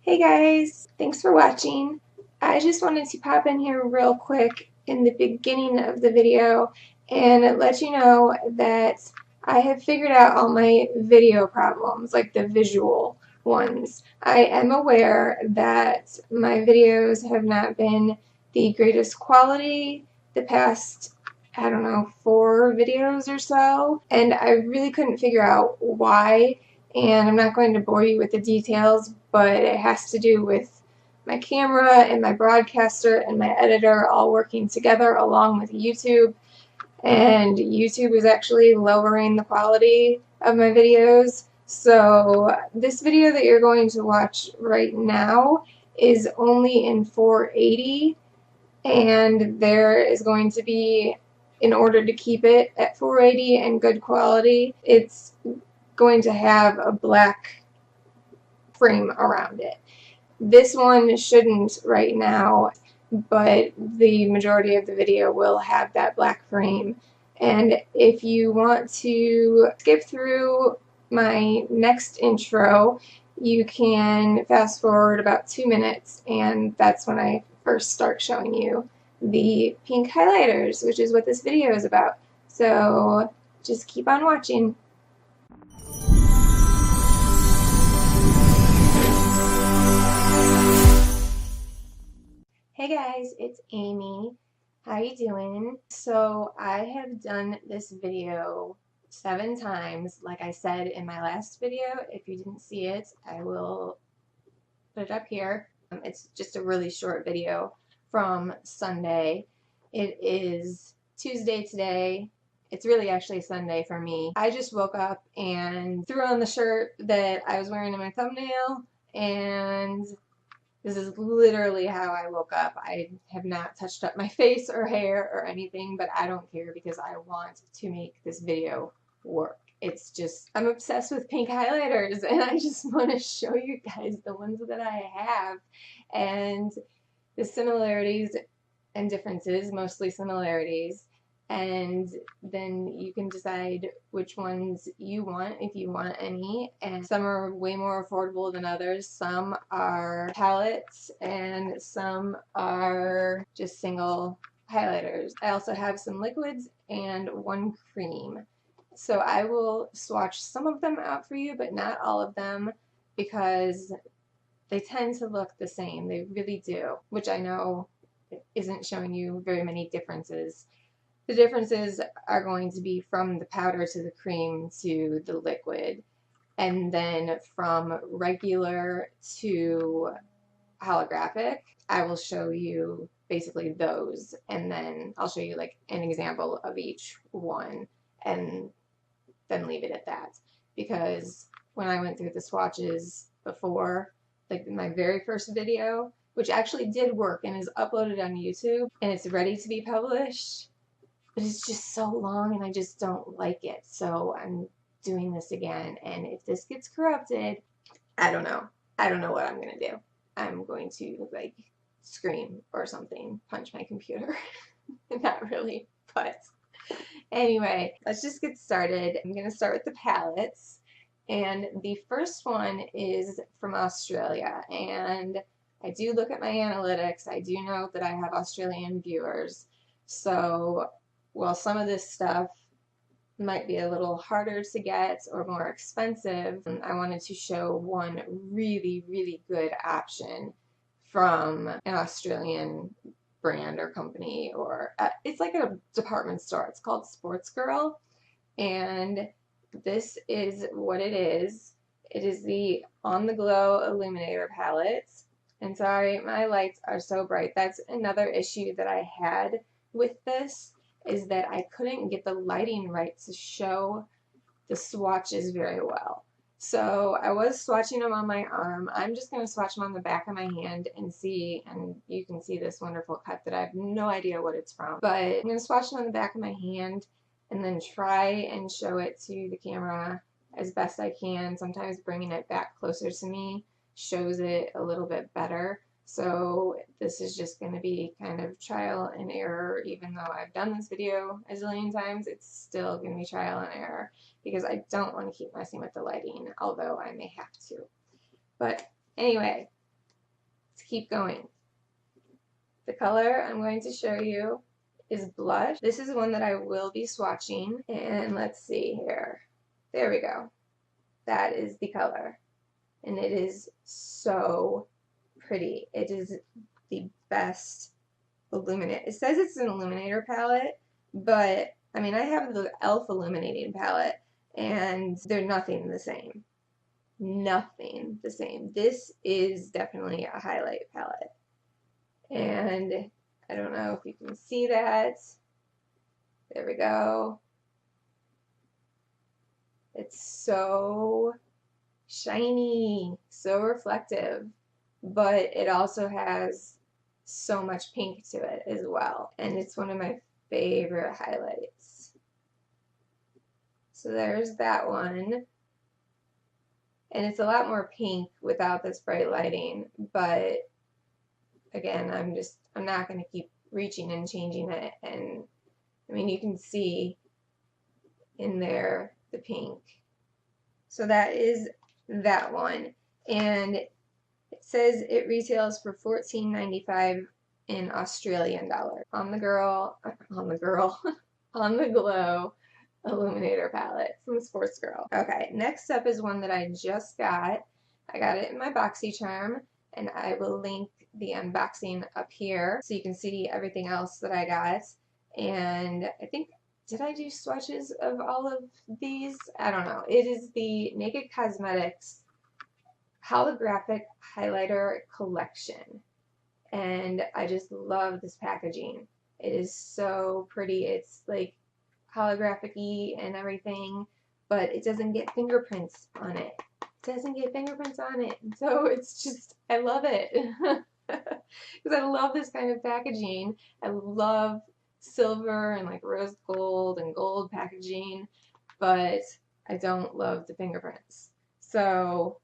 Hey guys, thanks for watching. I just wanted to pop in here real quick in the beginning of the video and let you know that I have figured out all my video problems, like the visual ones. I am aware that my videos have not been the greatest quality the past, I don't know, 4 videos or so, and I really couldn't figure out why. And I'm not going to bore you with the details, but it has to do with my camera and my broadcaster and my editor all working together along with YouTube. And YouTube is actually lowering the quality of my videos. So this video that you're going to watch right now is only in 480, and there is going to be, in order to keep it at 480 and good quality, it's going to have a black frame around it. This one shouldn't right now, but the majority of the video will have that black frame. And if you want to skip through my next intro, you can fast forward about 2 minutes, and that's when I first start showing you the pink highlighters, which is what this video is about. So just keep on watching. Hey guys, it's Amy. How you doing? So I have done this video 7 times, like I said in my last video. If you didn't see it, I will put it up here. It's just a really short video from Sunday. It is Tuesday today. It's really actually Sunday for me. I just woke up and threw on the shirt that I was wearing in my thumbnail, and this is literally how I woke up. I have not touched up my face or hair or anything, but I don't care because I want to make this video work. It's just, I'm obsessed with pink highlighters, and I just want to show you guys the ones that I have and the similarities and differences, mostly similarities, and then you can decide which ones you want, if you want any. And some are way more affordable than others. Some are palettes and some are just single highlighters. I also have some liquids and one cream. So I will swatch some of them out for you, but not all of them, because they tend to look the same. They really do, which I know isn't showing you very many differences. The differences are going to be from the powder to the cream to the liquid, and then from regular to holographic. I will show you basically those, and then I'll show you like an example of each one, and then leave it at that. Because when I went through the swatches before, like my very first video, which actually did work and is uploaded on YouTube, and it's ready to be published, but it's just so long and I just don't like it. So I'm doing this again, and if this gets corrupted, I don't know. I don't know what I'm going to do. I'm going to like scream or something, punch my computer. Not really, but anyway, let's just get started. I'm going to start with the palettes, and the first one is from Australia, and I do look at my analytics. I do know that I have Australian viewers, so while some of this stuff might be a little harder to get or more expensive, I wanted to show one really, really good option from an Australian brand or company, or it's like a department store. It's called Sportsgirl, and this is what it is. It is the On the Glow Illuminator palette. And sorry, my lights are so bright. That's another issue that I had with this, is that I couldn't get the lighting right to show the swatches very well. So I was swatching them on my arm. I'm just going to swatch them on the back of my hand and see, and you can see this wonderful cut that I have no idea what it's from. But I'm going to swatch them on the back of my hand and then try and show it to the camera as best I can. Sometimes bringing it back closer to me shows it a little bit better. So this is just going to be kind of trial and error. Even though I've done this video a zillion times, it's still going to be trial and error because I don't want to keep messing with the lighting, although I may have to. But anyway, keep going. The color I'm going to show you is Blush. This is one that I will be swatching, and let's see here. There we go. That is the color, and it is so pretty. It is the best Illuminator. It says it's an Illuminator palette, but I mean, I have the e.l.f. illuminating palette, and they're nothing the same. Nothing the same. This is definitely a highlight palette, and I don't know if you can see that. There we go. It's so shiny, so reflective, but it also has so much pink to it as well, and it's one of my favorite highlights. So there's that one, and it's a lot more pink without this bright lighting, but again, I'm not going to keep reaching and changing it, and I mean, you can see in there the pink. So that is that one, and it says it retails for $14.95 in Australian dollars on the Glow Illuminator palette from Sportsgirl. Okay, next up is one that I just got. I got it in my BoxyCharm, and I will link the unboxing up here so you can see everything else that I got. And I think, did I do swatches of all of these? I don't know. It is the Naked Cosmetics Holographic Highlighter Collection, and I just love this packaging. It is so pretty. It's like holographic-y and everything, but it doesn't get fingerprints on it. It doesn't get fingerprints on it. So it's just, I love it. Because I love this kind of packaging. I love silver and like rose gold and gold packaging, but I don't love the fingerprints. So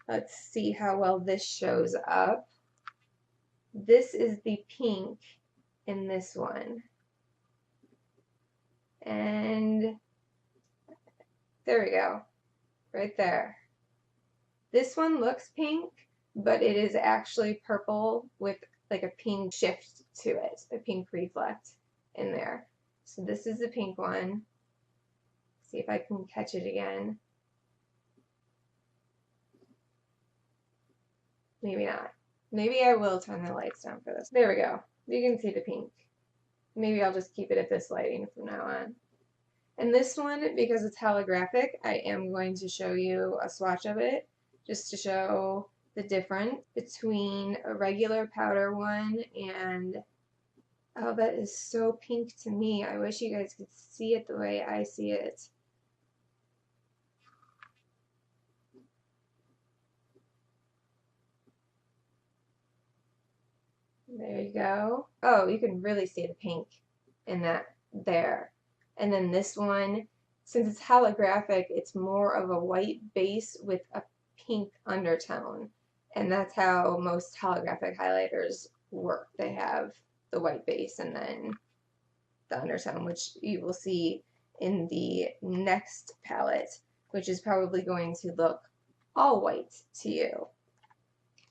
let's see how well this shows up. This is the pink in this one. And there we go, right there. This one looks pink, but it is actually purple with like a pink shift to it, a pink reflect in there. So this is the pink one. See if I can catch it again. Maybe not. Maybe I will turn the lights down for this. There we go. You can see the pink. Maybe I'll just keep it at this lighting from now on. And this one, because it's holographic, I am going to show you a swatch of it, just to show the difference between a regular powder one and, oh, that is so pink to me. I wish you guys could see it the way I see it. There you go. Oh, you can really see the pink in that there. And then this one, since it's holographic, it's more of a white base with a pink undertone. And that's how most holographic highlighters work. They have the white base and then the undertone, which you will see in the next palette, which is probably going to look all white to you.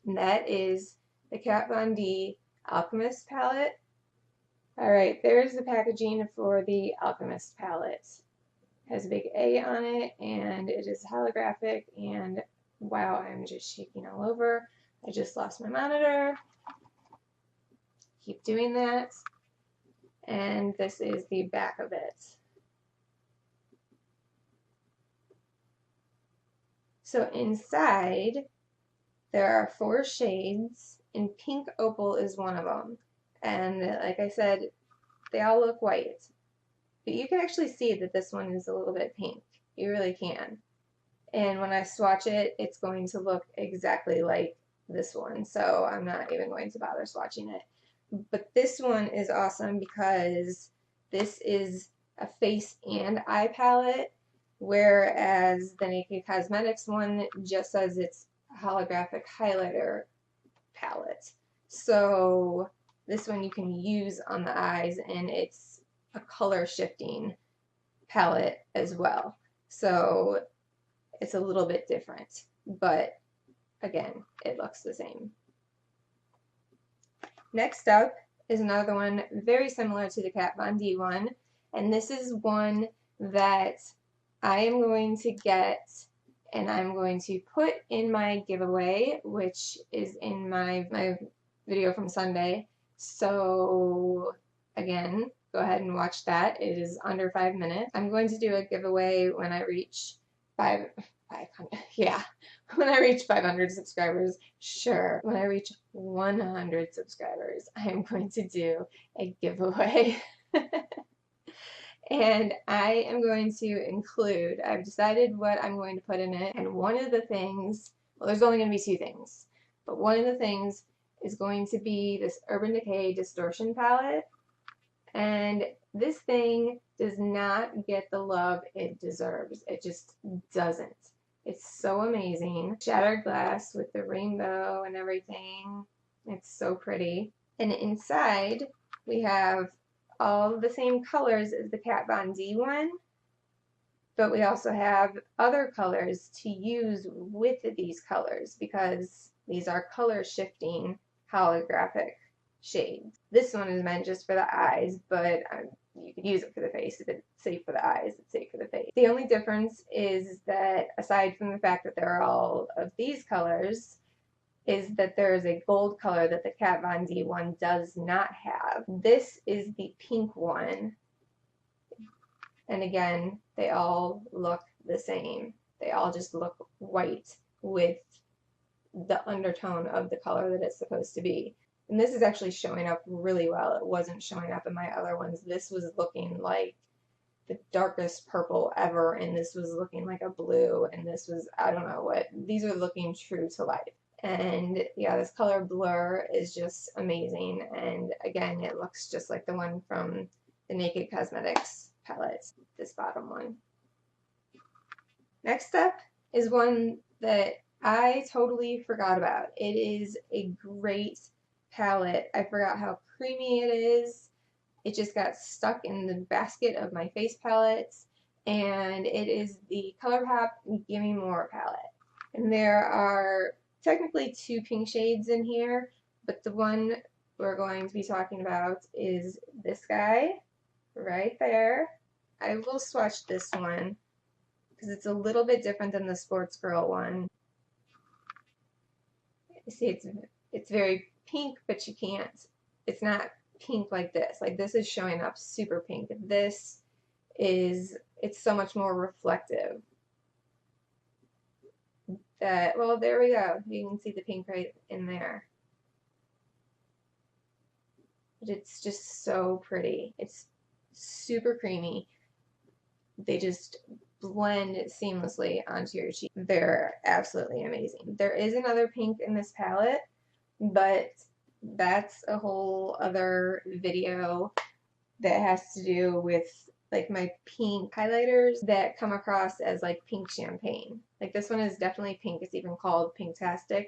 And that is the KVD Alchemist Palette. Alright, there's the packaging for the Alchemist Palette. It has a big A on it, and it is holographic, and wow, I'm just shaking all over. I just lost my monitor. Keep doing that. And this is the back of it. So inside, there are 4 shades, and Pink Opal is one of them. And like I said, they all look white. But you can actually see that this one is a little bit pink. You really can. And when I swatch it, it's going to look exactly like this one. So I'm not even going to bother swatching it. But this one is awesome because this is a face and eye palette, whereas the Naked Cosmetics one just says it's a holographic highlighter palette. So this one you can use on the eyes, and it's a color shifting palette as well. So it's a little bit different, but again, it looks the same. Next up is another one very similar to the Kat Von D one, and this is one that I am going to get and I'm going to put in my giveaway, which is in my video from Sunday. So again, go ahead and watch that. It is under 5 minutes. I'm going to do a giveaway when I reach 500, yeah, when I reach 500 subscribers. Sure, when I reach 100 subscribers, I am going to do a giveaway. And I am going to include, I've decided what I'm going to put in it, and one of the things, well, there's only going to be 2 things, but one of the things is going to be this Urban Decay Distortion Palette, and this thing does not get the love it deserves. It just doesn't. It's so amazing. Shattered glass with the rainbow and everything. It's so pretty. And inside we have all the same colors as the Kat Von D one, but we also have other colors to use with these colors because these are color shifting holographic shades. This one is meant just for the eyes, but you could use it for the face. If it's safe for the eyes, it's safe for the face. The only difference is that aside from the fact that they're all of these colors, is that there is a gold color that the Kat Von D one does not have. This is the pink one. And again, they all look the same. They all just look white with the undertone of the color that it's supposed to be. And this is actually showing up really well. It wasn't showing up in my other ones. This was looking like the darkest purple ever, and this was looking like a blue, and this was, I don't know what. These are looking true to life. And yeah, this color blur is just amazing. And again, it looks just like the one from the Naked Cosmetics palette, this bottom one. Next up is one that I totally forgot about. It is a great palette. I forgot how creamy it is. It just got stuck in the basket of my face palettes, and it is the Colourpop Gimme More palette. And there are technically 2 pink shades in here, but the one we're going to be talking about is this guy right there. I will swatch this one because it's a little bit different than the Sportsgirl one. You see, it's very pink, but you can't, it's not pink like this. Like this is showing up super pink. This is, it's so much more reflective. That, well, there we go. You can see the pink right in there. But it's just so pretty. It's super creamy. They just blend seamlessly onto your cheek. They're absolutely amazing. There is another pink in this palette, but that's a whole other video that has to do with like my pink highlighters that come across as like pink champagne. Like this one is definitely pink. It's even called Pinktastic,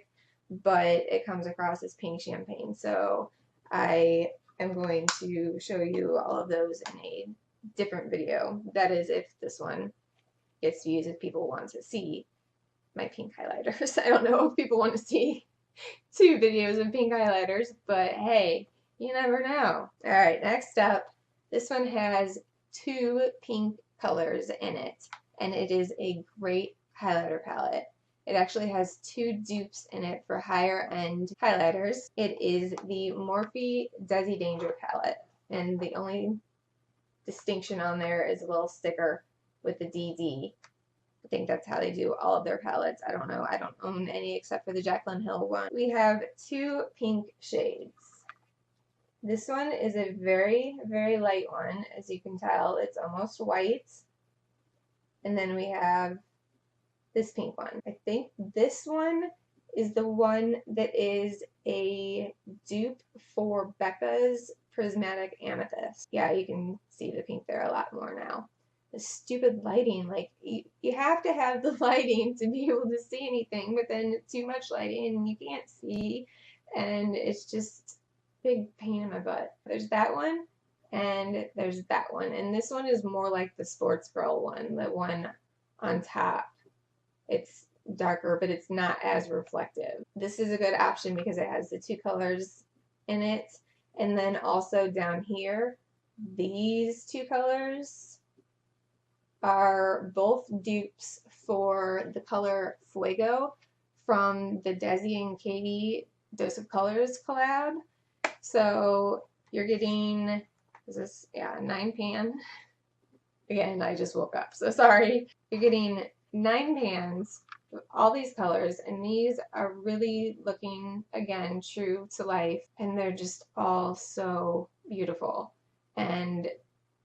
but it comes across as pink champagne. So I am going to show you all of those in a different video. That is if this one gets used, if people want to see my pink highlighters. I don't know if people want to see 2 videos of pink highlighters, but hey, you never know. Alright, next up, this one has 2 pink colors in it, and it is a great highlighter palette. It actually has 2 dupes in it for higher end highlighters. It is the Morphe Deysi Danger palette, and the only distinction on there is a little sticker with the DD. I think that's how they do all of their palettes. I don't know. I don't own any except for the Jaclyn Hill one. We have 2 pink shades. This one is a very, very light one, as you can tell. It's almost white. And then we have this pink one. I think this one is the one that is a dupe for Becca's Prismatic Amethyst. Yeah, you can see the pink there a lot more now. The stupid lighting, like you have to have the lighting to be able to see anything, but then too much lighting and you can't see, and it's just big pain in my butt. There's that one, and there's that one, and this one is more like the Sportsgirl one, the one on top. It's darker, but it's not as reflective. This is a good option because it has the 2 colors in it. And then also down here, these two colors are both dupes for the color Fuego from the Deysi and KVD Dose of Colors collab. So you're getting, is this, yeah, 9 pan. Again, I just woke up, so sorry. You're getting 9 pans with all these colors, and these are really looking, again, true to life, and they're just all so beautiful, and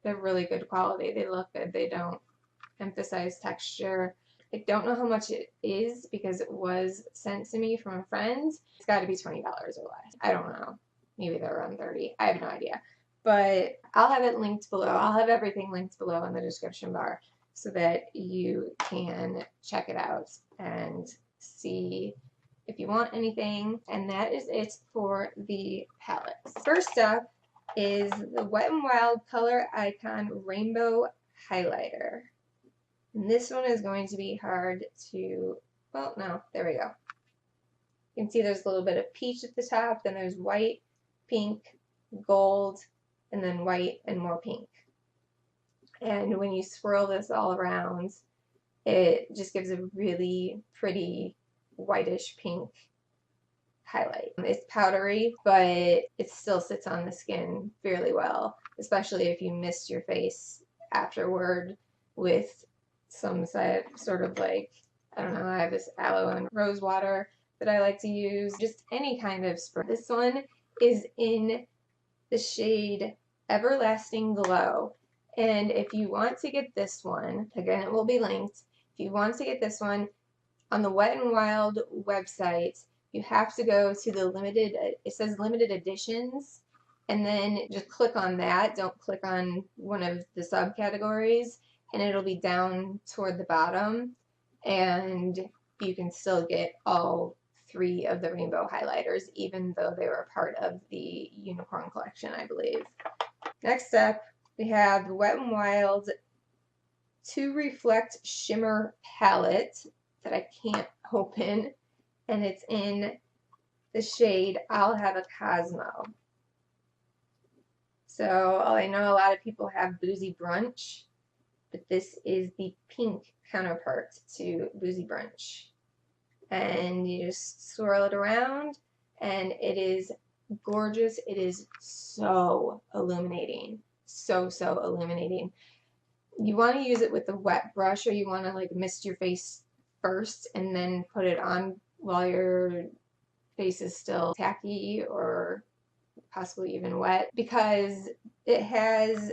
they're really good quality. They look good. They don't emphasize texture. I don't know how much it is because it was sent to me from a friend. It's got to be $20 or less. I don't know. Maybe they're around 30. I have no idea. But I'll have it linked below. I'll have everything linked below in the description bar so that you can check it out and see if you want anything. And that is it for the palettes. First up is the Wet n Wild Color Icon Rainbow Highlighter. And this one is going to be hard to, well, no, there we go. You can see there's a little bit of peach at the top, then there's white, pink, gold, and then white and more pink. And when you swirl this all around, it just gives a really pretty whitish pink highlight. It's powdery, but it still sits on the skin fairly well, especially if you mist your face afterward with some sort of like, I don't know, I have this aloe and rose water that I like to use, just any kind of spray. This one is in the shade Everlasting Glow, and if you want to get this one, again it will be linked, if you want to get this one on the Wet n Wild website, you have to go to the limited, it says limited editions, and then just click on that. Don't click on one of the subcategories, and it'll be down toward the bottom, and you can still get all 3 of the rainbow highlighters, even though they were part of the unicorn collection, I believe. Next up, we have the Wet n Wild To Reflect Shimmer Palette that I can't open, and it's in the shade I'll Have a Cosmo. So I know a lot of people have Boozy Brunch, but this is the pink counterpart to Boozy Brunch. And you just swirl it around, and it is gorgeous. It is so illuminating. So illuminating. You want to use it with a wet brush, or you want to like mist your face first and then put it on while your face is still tacky or possibly even wet, because it has,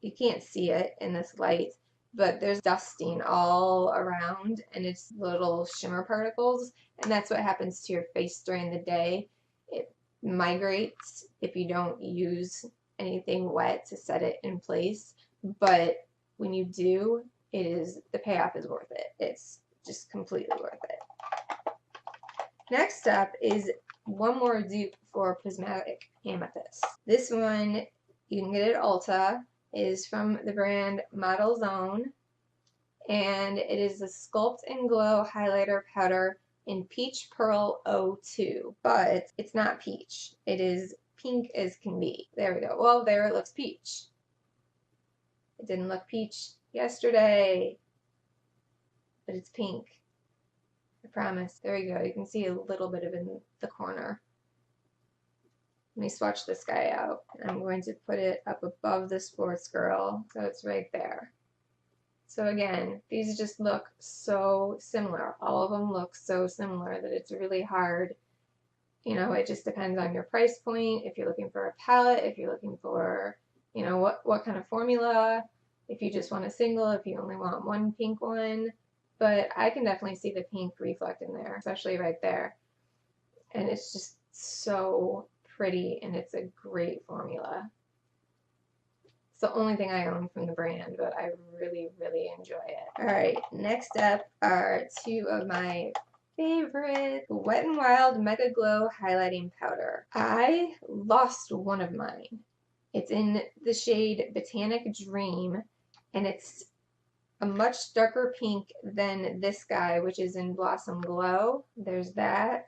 you can't see it in this light, but there's dusting all around, and it's little shimmer particles, and that's what happens to your face during the day. It migrates if you don't use anything wet to set it in place, but when you do, the payoff is worth it. It's just completely worth it. Next up is one more dupe for Prismatic Amethyst. This one you can get at Ulta. Is from the brand Model Zone, and it is a Sculpt and Glow highlighter powder in Peach Pearl 02, but it's not peach. It is pink as can be. There we go. Well, there it looks peach. It didn't look peach yesterday, but it's pink. I promise. There you go. You can see a little bit of it in the corner. Let me swatch this guy out. I'm going to put it up above the Sportsgirl, so it's right there. So again, these just look so similar. All of them look so similar that it's really hard. You know, it just depends on your price point. If you're looking for a palette, if you're looking for, you know, what kind of formula, if you just want a single, if you only want one pink one. But I can definitely see the pink reflect in there, especially right there. And it's just so pretty, and it's a great formula. It's the only thing I own from the brand, but I really enjoy it. Alright, next up are 2 of my favorites. Wet n Wild Mega Glow Highlighting Powder. I lost one of mine. It's in the shade Botanic Dream, and it's a much darker pink than this guy, which is in Blossom Glow. There's that.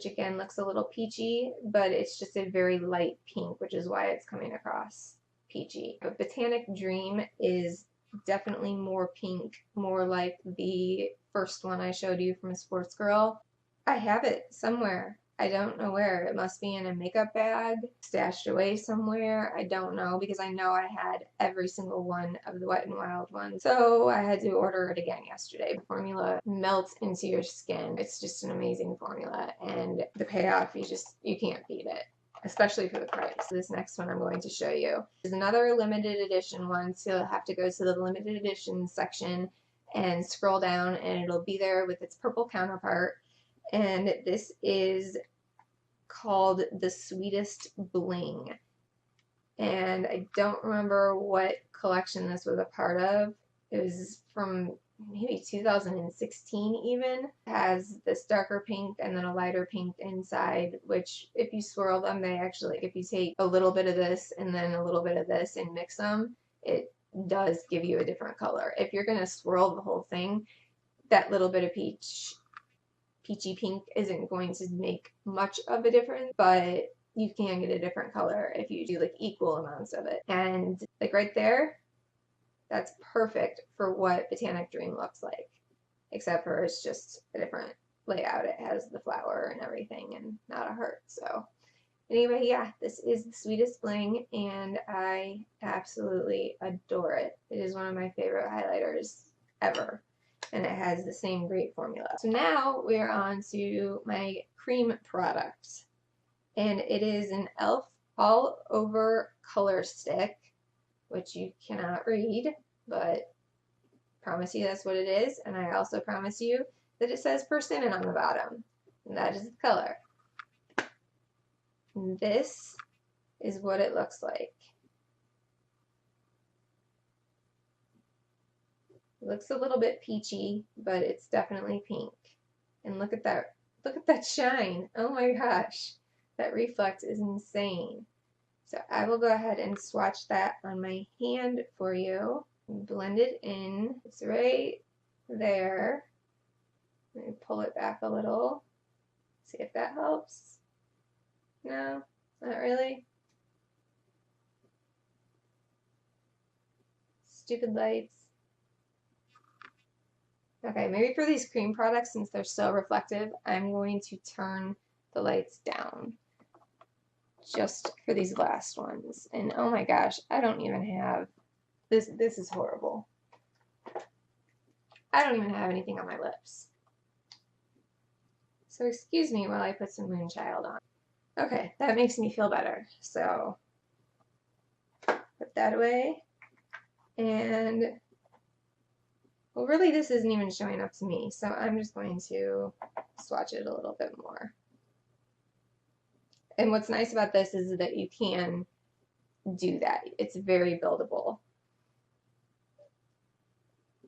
which again looks a little peachy, but it's just a very light pink, which is why it's coming across peachy. But Botanic Dream is definitely more pink, more like the first one I showed you from Sportsgirl. I have it somewhere. I don't know where. It must be in a makeup bag, stashed away somewhere. I don't know, because I know I had every single one of the Wet n Wild ones. So I had to order it again yesterday. The formula melts into your skin. It's just an amazing formula, and the payoff, you can't beat it, especially for the price. This next one I'm going to show you is another limited edition one, so you'll have to go to the limited edition section and scroll down, and it'll be there with its purple counterpart. And this is called The Sweetest Bling. And I don't remember what collection this was a part of. It was from maybe 2016 even. It has this darker pink and then a lighter pink inside, which if you swirl them, they actually, if you take a little bit of this and then a little bit of this and mix them, it does give you a different color. If you're going to swirl the whole thing, that little bit of peachy pink isn't going to make much of a difference, but you can get a different color if you do like equal amounts of it. And like right there, that's perfect for what Botanic Dream looks like, except for it's just a different layout. It has the flower and everything and not a heart. So anyway, yeah, this is The Sweetest Bling, and I absolutely adore it. It is one of my favorite highlighters ever, and it has the same great formula. So now we're on to my cream product, and it is an e.l.f. All Over Color Stick, which you cannot read, but promise you that's what it is, and I also promise you that it says Persimmon on the bottom, and that is the color. And this is what it looks like. It looks a little bit peachy, but it's definitely pink. And look at that shine. Oh my gosh. That reflect is insane. So I will go ahead and swatch that on my hand for you. Blend it in. It's right there. Let me pull it back a little. See if that helps. No, not really. Stupid lights. Okay, maybe for these cream products, since they're so reflective, I'm going to turn the lights down just for these last ones. And oh my gosh, I don't even have, this is horrible. I don't even have anything on my lips. So excuse me while I put some Moonchild on. Okay, that makes me feel better. So put that away. And well, really this isn't even showing up to me, so I'm just going to swatch it a little bit more. And what's nice about this is that you can do that. It's very buildable.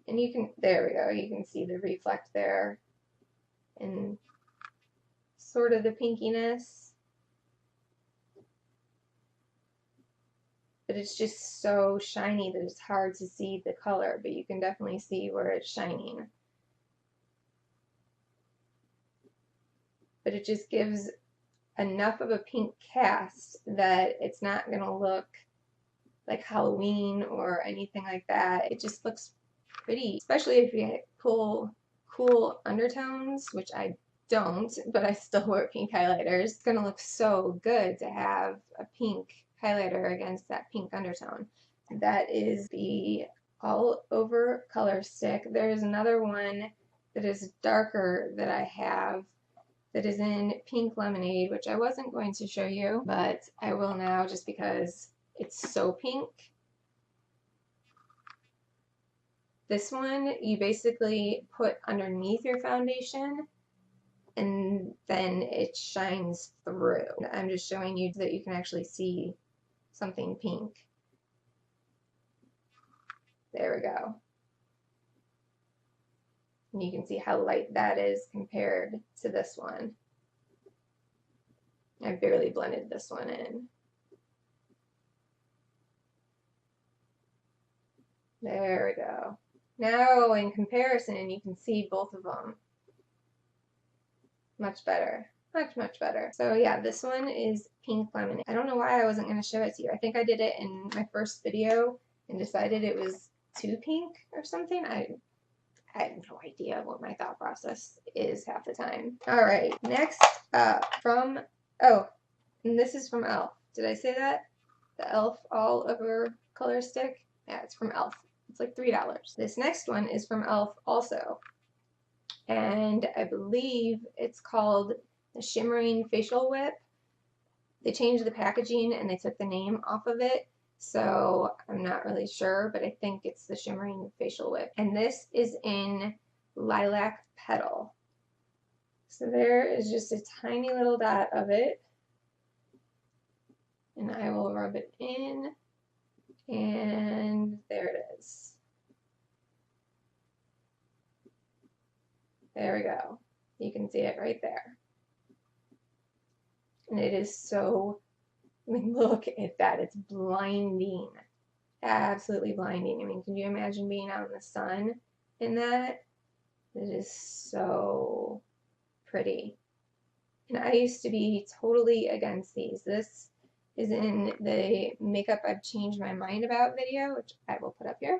And you can, there we go, you can see the reflect there and sort of the pinkiness. But it's just so shiny that it's hard to see the color, but you can definitely see where it's shining. But it just gives enough of a pink cast that it's not going to look like Halloween or anything like that. It just looks pretty, especially if you get cool undertones, which I don't, but I still wear pink highlighters. It's going to look so good to have a pink highlighter against that pink undertone. That is the All Over Color Stick. There's another one that is darker that I have that is in Pink Lemonade, which I wasn't going to show you, but I will now just because it's so pink. This one you basically put underneath your foundation and then it shines through. I'm just showing you that you can actually see something pink. There we go. And you can see how light that is compared to this one. I barely blended this one in. There we go. Now in comparison, you can see both of them much better. much, much better. So yeah, this one is Pink Lemonade. I don't know why I wasn't going to show it to you. I think I did it in my first video and decided it was too pink or something. I have no idea what my thought process is half the time. Alright, next up from, oh, and this is from e.l.f. Did I say that? The e.l.f. All Over Color Stick? Yeah, it's from e.l.f. It's like $3. This next one is from e.l.f. also. And I believe it's called the Shimmering Facial Whip. They changed the packaging and they took the name off of it. So I'm not really sure, but I think it's the Shimmering Facial Whip. And this is in Lilac Petal. So there is just a tiny little dot of it. And I will rub it in. And there it is. There we go. You can see it right there. And it is so, I mean, look at that. It's blinding. Absolutely blinding. I mean, can you imagine being out in the sun in that? It is so pretty. And I used to be totally against these. This is in the Makeup I've Changed My Mind About video, which I will put up here.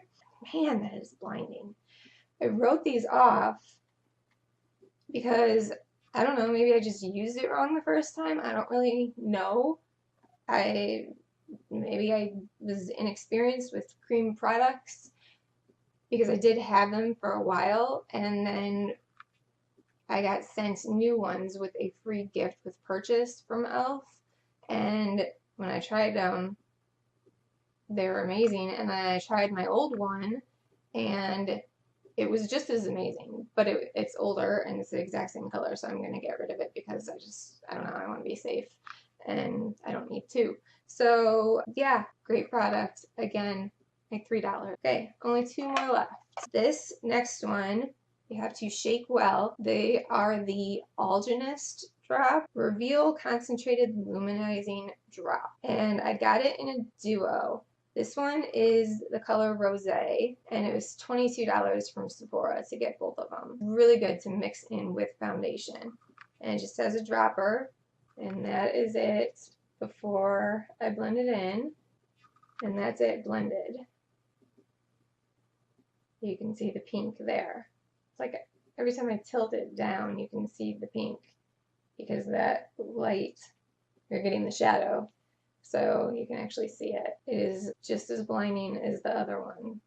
Man, that is blinding. I wrote these off because, I don't know, maybe I just used it wrong the first time. I don't really know. Maybe I was inexperienced with cream products because I did have them for a while, and then I got sent new ones with a free gift with purchase from e.l.f. And when I tried them, they were amazing. And then I tried my old one, and it was just as amazing, but it's older and it's the exact same color, so I'm going to get rid of it because I don't know, I want to be safe and I don't need to. So yeah, great product. Again, like $3. Okay, only 2 more left. This next one, you have to shake well. They are the Algenist Reveal Concentrated Luminizing Drop. And I got it in a duo. This one is the color Rosé, and it was $22 from Sephora to get both of them. Really good to mix in with foundation. And it just has a dropper, and that is it before I blend it in. And that's it blended. You can see the pink there. It's like every time I tilt it down, you can see the pink because that light, you're getting the shadow. So you can actually see it. It is just as blinding as the other one.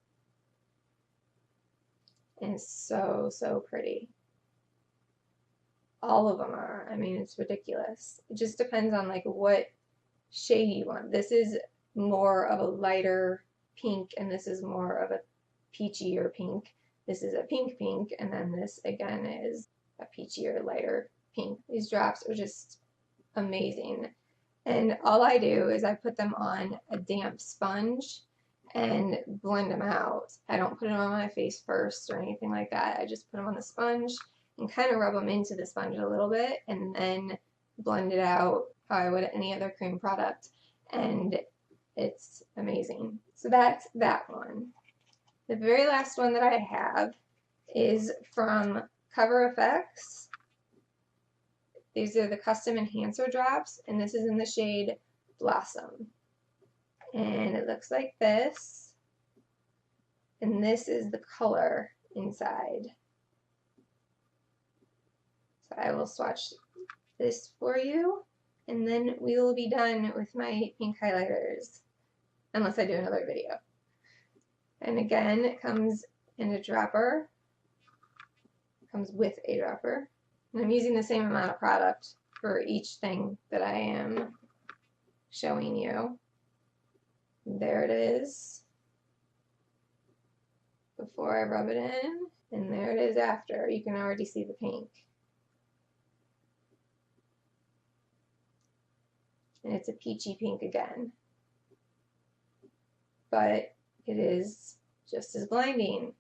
And it's so, so pretty. All of them are. I mean, it's ridiculous. It just depends on like what shade you want. This is more of a lighter pink, and this is more of a peachier pink. This is a pink pink, and then this again is a peachier, lighter pink. These drops are just amazing. And all I do is I put them on a damp sponge and blend them out. I don't put them on my face first or anything like that. I just put them on the sponge and kind of rub them into the sponge a little bit and then blend it out how I would any other cream product. And it's amazing. So that's that one. The very last one that I have is from Cover FX. These are the Custom Enhancer Drops, and this is in the shade Blossom. And it looks like this. And this is the color inside. So I will swatch this for you, and then we will be done with my pink highlighters, unless I do another video. And again, it comes in a dropper. It comes with a dropper. And I'm using the same amount of product for each thing that I am showing you. There it is before I rub it in, and there it is after. You can already see the pink. And it's a peachy pink again. But it is just as blinding.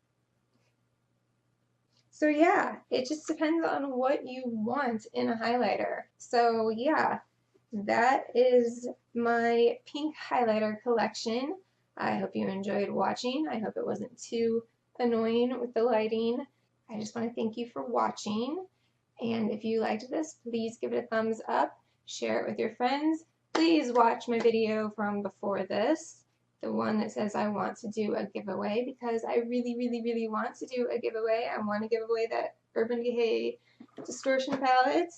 So yeah, it just depends on what you want in a highlighter. So yeah, that is my pink highlighter collection. I hope you enjoyed watching. I hope it wasn't too annoying with the lighting. I just want to thank you for watching. And if you liked this, please give it a thumbs up, share it with your friends. Please watch my video from before this, the one that says I want to do a giveaway, because I really want to do a giveaway. I want to give away that Urban Decay Distortion Palette.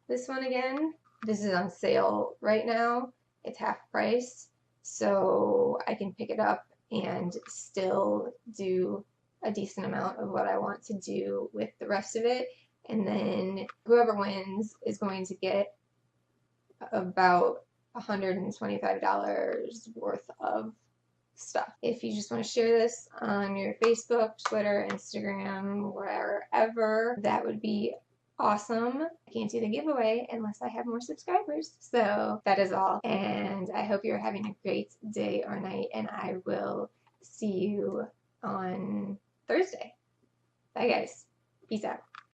This one again. This is on sale right now. It's half price, so I can pick it up and still do a decent amount of what I want to do with the rest of it. And then whoever wins is going to get about $125 worth of stuff. If you just want to share this on your Facebook, Twitter, Instagram, wherever, that would be awesome. I can't do the giveaway unless I have more subscribers. So that is all. And I hope you're having a great day or night, and I will see you on Thursday. Bye guys. Peace out.